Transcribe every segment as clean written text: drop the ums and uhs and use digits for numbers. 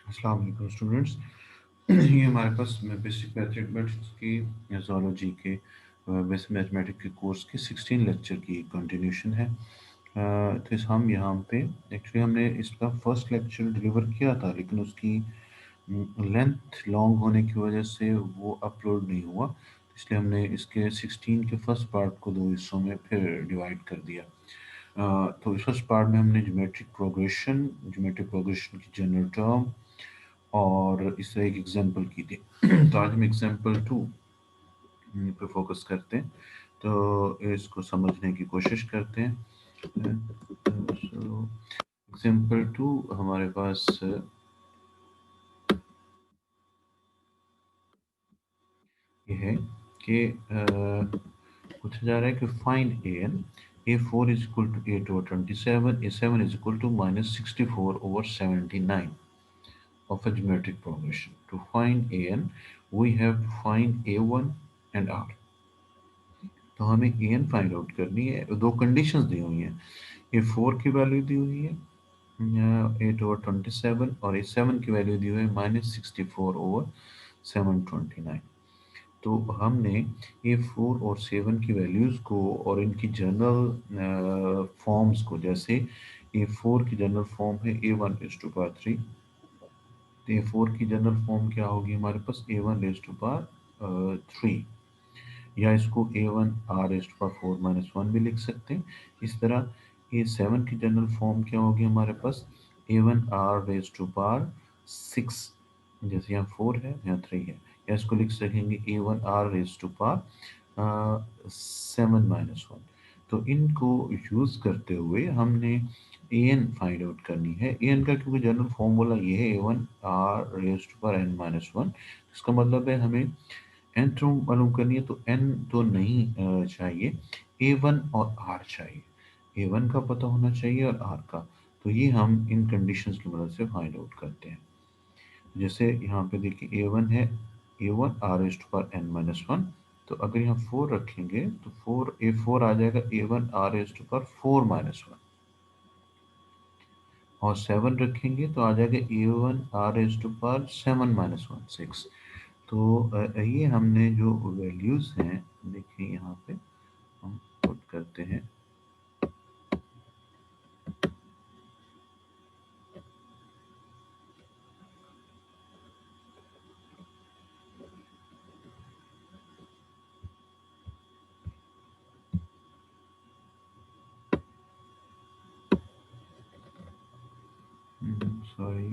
अस्सलाम वालेकुम स्टूडेंट्स। ये हमारे पास बेसिक मैथमेटिक्स की ज़ूलॉजी के बेसिक मैथमेटिक्स के कोर्स के 16 लेक्चर की कंटिन्यूशन है। तो इस हम यहाँ पे एक्चुअली हमने इसका फर्स्ट लेक्चर डिलीवर किया था, लेकिन उसकी लेंथ लॉन्ग होने की वजह से वो अपलोड नहीं हुआ। तो इसलिए हमने इसके 16 के फर्स्ट पार्ट को दो हिस्सों में फिर डिवाइड कर दिया। तो इस फर्स्ट पार्ट में हमने ज्योमेट्रिक प्रोग्रेशन की जनरल टर्म और इस तरह एक एग्जांपल की थी। तो आज हम एग्जांपल 2 पे फोकस करते हैं, तो इसको समझने की कोशिश करते हैं। एग्जांपल 2 हमारे पास ये है कि पूछा जा रहा है कि find A4 is equal to A2/27, A7 is equal to -64/79 of a geometric progression. To find an, we have to find A1 and R. तो हमें an फाइंड आउट करनी है। दो कंडीशंस दी हुई हैं। A4 की वैल्यू दी हुई है 8/27 और A7 की वैल्यू दी हुई है -64/729। तो हमने A4 और 7 की वैल्यूज़ को और इनकी जनरल फॉर्म्स को, जैसे A4 की जनरल फॉर्म है A1 3, तो A4 की जनरल फॉर्म क्या होगी हमारे पास A1 3, या इसको A1 R⁴ -1 भी लिख सकते हैं। इस तरह A7 की जनरल फॉर्म क्या होगी हमारे पास A1 R⁴ 6, जैसे यहाँ 4 है यहाँ 3 है, या इसको लिख सकेंगे A1 R⁴ 7 - 1। तो इनको यूज़ करते हुए हमने an फाइंड आउट करनी है। an का क्योंकि जनरल फॉर्मूला ये है A1 R⁴n - 1, इसका मतलब है हमें n तो मालूम करनी है, तो n तो नहीं चाहिए, A1 और R चाहिए। A1 का पता होना चाहिए और R का। तो ये हम इन कंडीशंस की मदद से फाइंड आउट करते हैं। जैसे यहाँ पे देखिए A1 है A1 R⁴n - 1, तो अगर यहाँ 4 रखेंगे तो A4 आ जाएगा A1 R⁴4 - 1, और 7 रखेंगे तो आ जाएगा A1 R⁴7 - 1 6। तो ये हमने जो वैल्यूज़ हैं, देखिए यहाँ पे हम पुट करते हैं। सॉरी,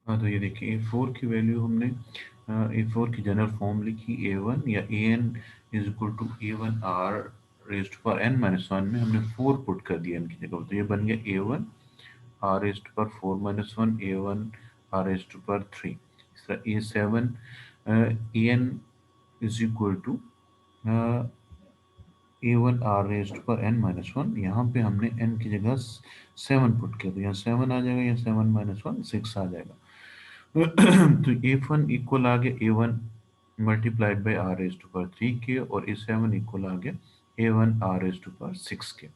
हाँ तो ये देखिए A4 की वैल्यू हमने A4 की जनरल फॉर्म लिखी A1 या AN = A1 R⁴n - 1 में हमने 4 पुट कर दिया n की जगह, तो ये बन गया A1 R⁴4 - 1 A1 R⁴3। इस तरह A7 AN A1 R⁴n - 1, यहाँ पे हमने n की जगह 7 पुट किया, तो यहाँ 7 आ जाएगा, यहाँ 7 - 1 6 आ जाएगा। तो A1 इक्वल आ गया A1 मल्टीप्लाइड बाई R⁴3 के, और A7 इक्वल आ गया A1 R⁴6 के।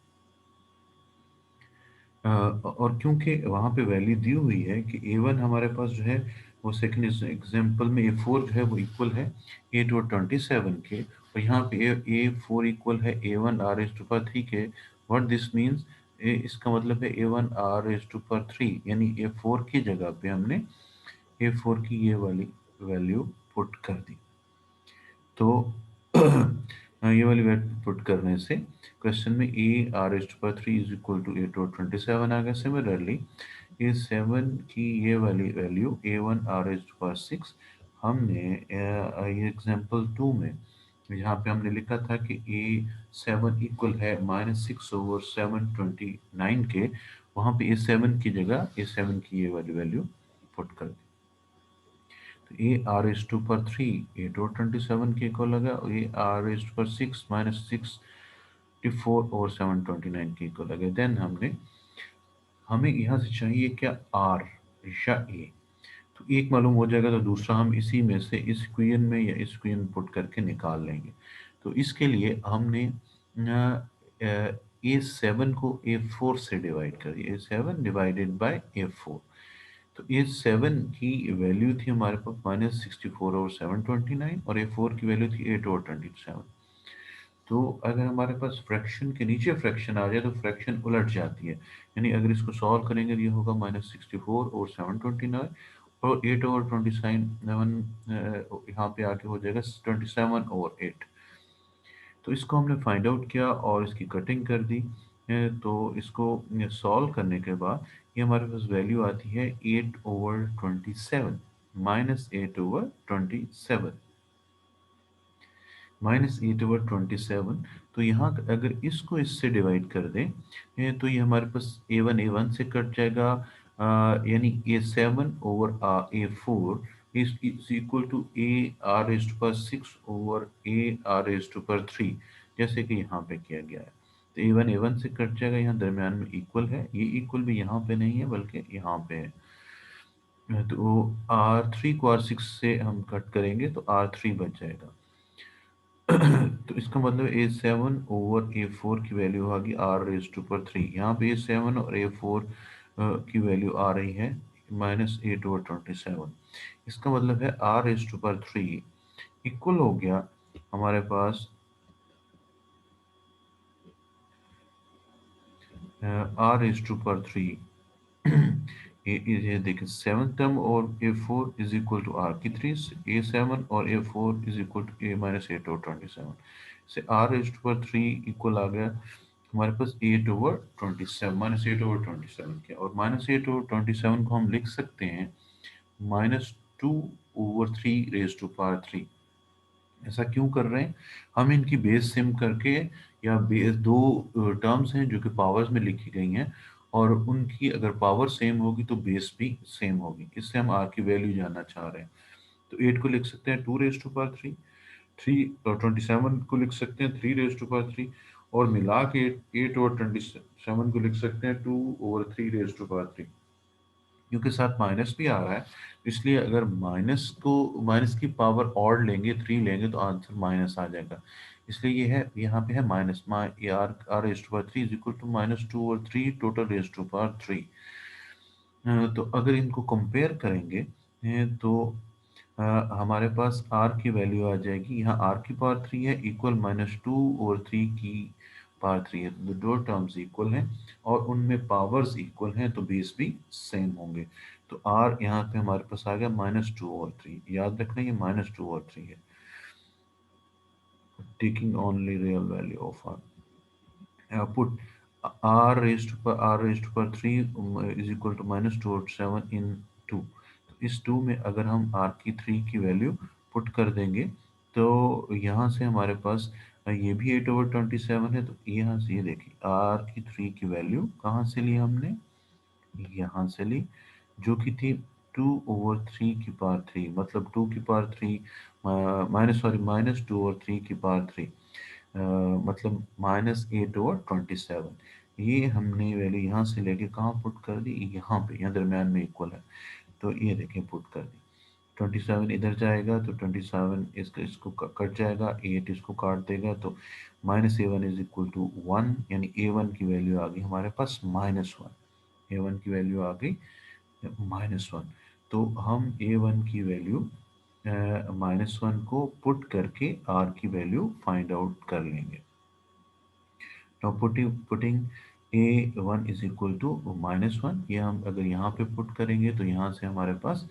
और क्योंकि वहाँ पे वैल्यू दी हुई है कि A1 हमारे पास जो है वो सेकंड एग्जांपल में A4 जो है वो इक्वल है A2/27 के, और यहाँ पे A4 इक्वल है A1 R⁴3 के। व्हाट दिस मीन्स, इसका मतलब है A1 R⁴3, यानी A4 की जगह पे हमने A4 की ये वाली वैल्यू पुट कर दी। तो ये वाली वैल्यू पुट करने से क्वेश्चन में A R⁴3 is equal to A2/27 आ गया। सिमिलरली A7 की ये वाली वैल्यू A1 R⁴6 हमने ये एग्जांपल 2 में यहाँ पे हमने लिखा था कि A7 इक्वल है -6/729 के, वहाँ पे A7 की जगह A7 की ये वाली वैल्यू पुट कर दी। तो A R⁴3 A2/27 के इक्वल लगा, और A R⁴6 -64/729 के इक्वल लगे। देन हमने हमें यहाँ से चाहिए क्या, आर या ए। तो एक मालूम हो जाएगा तो दूसरा हम इसी में से इस इक्वेशन में या इस इक्वेशन पुट करके निकाल लेंगे। तो इसके लिए हमने A7 को A4 से डिवाइड कर दिया, A7 डिवाइडेड बाय A4। तो A7 की वैल्यू थी हमारे पास -64 और 729, और A4 की वैल्यू थी 8 और 27। तो अगर हमारे पास फ्रैक्शन के नीचे फ्रैक्शन आ जाए तो फ्रैक्शन उलट जाती है। यानी अगर इसको सॉल्व करेंगे तो ये होगा -64 और 729, और 8 और 27 यहाँ पे आके हो जाएगा 27 और 8। तो इसको हमने फाइंड आउट किया और इसकी कटिंग कर दी। तो इसको सॉल्व करने के बाद ये हमारे पास वैल्यू आती है 8/27, -8/27, -8/27। तो यहाँ अगर इसको इससे डिवाइड कर दें, तो ये हमारे पास A1 से कट जाएगा, यानी A7/A4 is equal to A r⁻6/A r⁻3, जैसे कि यहाँ पे किया गया है। तो A1 से कट जाएगा, यहाँ दरमियान में इक्वल है, ये इक्वल भी यहाँ पे नहीं है बल्कि यहाँ पे है। तो R3 को R6 से हम कट करेंगे तो R3 बच जाएगा। तो इसका मतलब A7/A4 की वैल्यू होगी r⁻3। यहाँ पे A7 और A4 की वैल्यू आ रही है -8/27। इसका मतलब है r⁻3 इक्वल हो गया हमारे पास r⁻3। ये देखिए, सेवन टर्म और A4 is equal to r3, A7 और A4 is equal to A-8/27 से r⁻3 इक्वल आ गया हमारे पास 8/27, -8/27 के। और -8/27 को हम लिख सकते हैं -2/3 ऐसा क्यों कर रहे हैं, हम इनकी बेस सेम करके, या बेस दो टर्म्स हैं जो कि पावर्स में लिखी गई हैं, और उनकी अगर पावर सेम होगी तो बेस भी सेम होगी। इससे हम आर की वैल्यू जानना चाह रहे हैं। तो 8 को लिख सकते हैं 2/3, 3 और 27 को लिख सकते हैं 3/3, और मिला के 8 और 27 को लिख सकते हैं 2/3। क्योंकि साथ माइनस भी आ रहा है, इसलिए अगर माइनस की पावर ऑड लेंगे, 3 लेंगे, तो आंसर माइनस आ जाएगा। इसलिए ये है, यहाँ पे है minus, r⁻3 is equal to -2/3 total raise to power 3। तो अगर इनको कंपेयर करेंगे, तो हमारे पास r की वैल्यू आ जाएगी, यहाँ r की पावर 3 है इक्वल -2/3 की पावर 3 है, तो दो टर्म्स इक्वल हैं और उनमें पावर्स इक्वल हैं, तो बेस भी सेम होंगे। तो r यहाँ पे हमारे पास आ गया -2/3। याद रखना ये -2/3 है, taking only real value of r। put r⁻3 is equal to -2/7 in 2। तो इस 2 में अगर हम r की 3 की वैल्यू पुट कर देंगे, तो यहाँ से हमारे पास ये भी 8/27 है। तो यहाँ से ये देखिए, r की 3 की वैल्यू कहाँ से ली हमने, यहाँ से ली, जो कि थी 2/3 की पावर 3, मतलब 2 की पावर 3 -2/3 की पावर 3, मतलब -8/27। ये हमने वैल्यू यहाँ से लेके कहाँ पुट कर दी, यहाँ पे, यहाँ दरम्यान में इक्वल है। तो ये देखें, पुट कर दी। 27 इधर जाएगा तो 27 इसको कट जाएगा, 8 इसको काट देगा, तो -A1 इज इक्वल टू 1, यानी A1 की वैल्यू आ गई हमारे पास -1। A1 की वैल्यू आ गई -1। तो हम A1 की वैल्यू -1 को पुट करके R की वैल्यू फाइंड आउट कर लेंगे। Now putting A1 is equal to -1, ये हम अगर यहाँ पे पुट करेंगे तो यहाँ से हमारे पास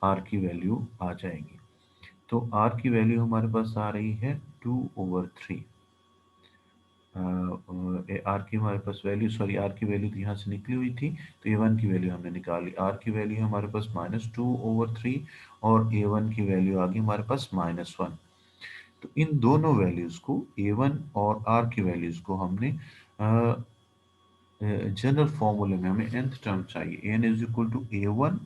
R की वैल्यू आ जाएगी। तो R की वैल्यू हमारे पास आ रही है 2/3। आर की हमारे पास वैल्यू, सॉरी, आर की वैल्यू तो यहाँ से निकली हुई थी, तो A1 की वैल्यू हमने निकाली। आर की वैल्यू हमारे पास -2/3, और A1 की वैल्यू आ गई हमारे पास -1। तो इन दोनों वैल्यूज को, A1 और R की वैल्यूज को हमने जनरल फॉर्मूले में, हमें nth टर्म चाहिए, n is equal to A1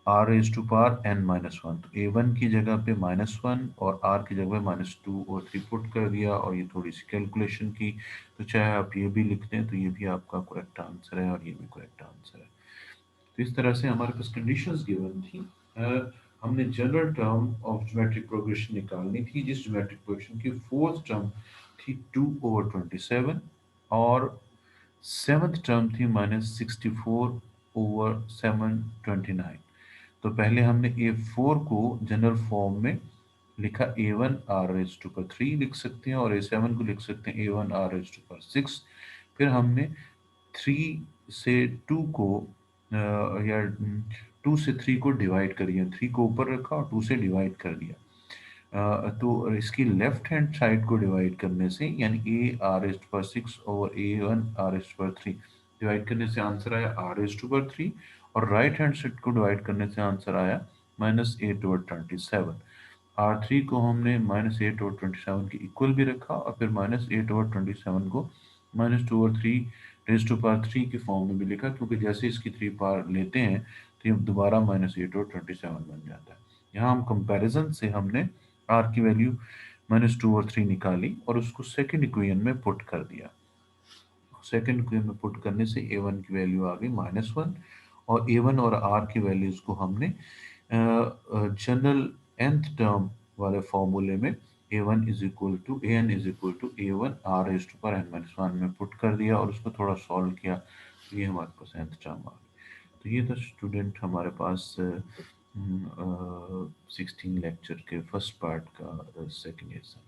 R raise to power N minus one, तो ए वन की जगह पे -1 और आर की जगह पे -2 और 3 पुट कर दिया, और ये थोड़ी सी कैलकुलेशन की, तो चाहे आप ये भी लिख दें तो ये भी आपका करेक्ट आंसर है और ये भी करेक्ट आंसर है। तो इस तरह से हमारे पास कंडीशंस गिवन थी। हमने general term of geometric progression निकालनी थी, जिस ज्योमेट्रिक प्रोग्रेशन की फोर्थ टर्म थी 2/27 और सेवन्थ टर्म थी -64/729। तो पहले हमने A4 को जनरल फॉर्म में लिखा, A1 आर रेज टू पर 3 लिख सकते हैं, और A7 को लिख सकते हैं A1 आर रेज टू पर 6। फिर हमने 3 से 2 को या 2 से 3 को डिवाइड करिए, 3 को ऊपर रखा और 2 से डिवाइड कर दिया। तो इसकी लेफ्ट हैंड साइड को डिवाइड करने से, यानी ए आर एस पर 6 ओवर A1 आर एस पर 3 डिवाइड करने से आंसर आया आर एस टू पर 3, और राइट हैंड साइड को डिवाइड करने से आंसर आया -8/27। R3 को हमने -8/27 के इक्वल भी रखा, और फिर -8/27 को -2/3 रेज टू पावर 3 के फॉर्म में भी लिखा, क्योंकि जैसे इसकी 3 पावर लेते हैं तो ये दोबारा -8/27 बन जाता है। यहाँ हम कंपैरिजन से हमने आर की वैल्यू -2/3 निकाली और उसको सेकंड इक्वेशन में पुट कर दिया। सेकंड इक्वेशन में पुट करने से A1 की वैल्यू आ गई -1, और A1 और R की वैल्यूज को हमने जनरल nth टर्म वाले फॉर्मूले में A1 is equal to AN is equal to A1 R raise to power n-1 में पुट कर दिया, और उसको थोड़ा सॉल्व किया, तो ये हमारे पास nth टर्म आ गई। तो ये था स्टूडेंट हमारे पास 16 लेक्चर के फर्स्ट पार्ट का सेकेंड एग्जाम।